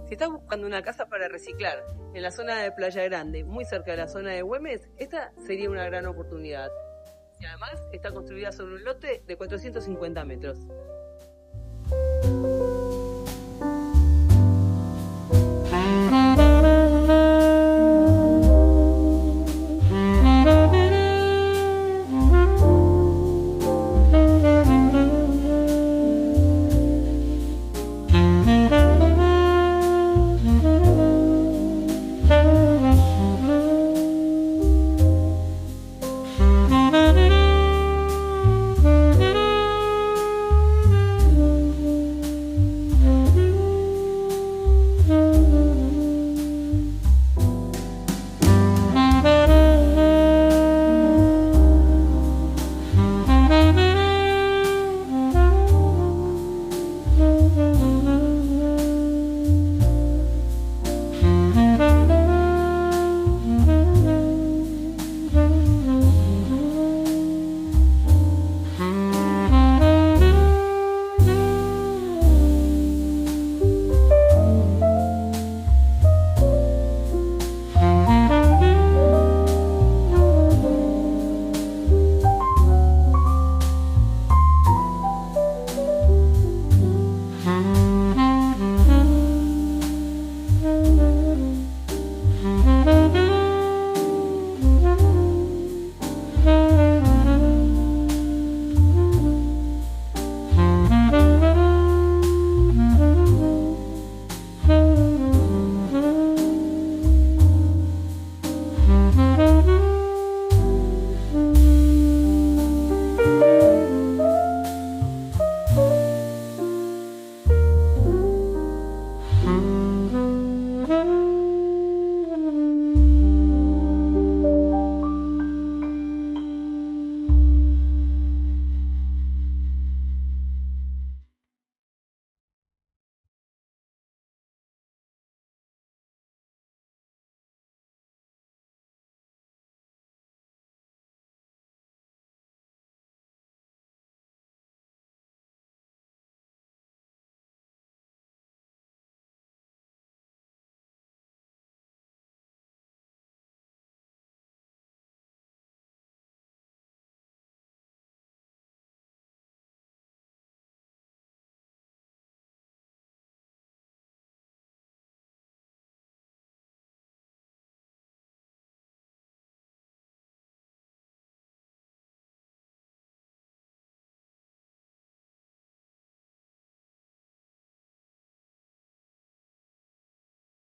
Si estás buscando una casa para reciclar en la zona de Playa Grande, muy cerca de la zona de Güemes, esta sería una gran oportunidad. Y además está construida sobre un lote de 450 metros.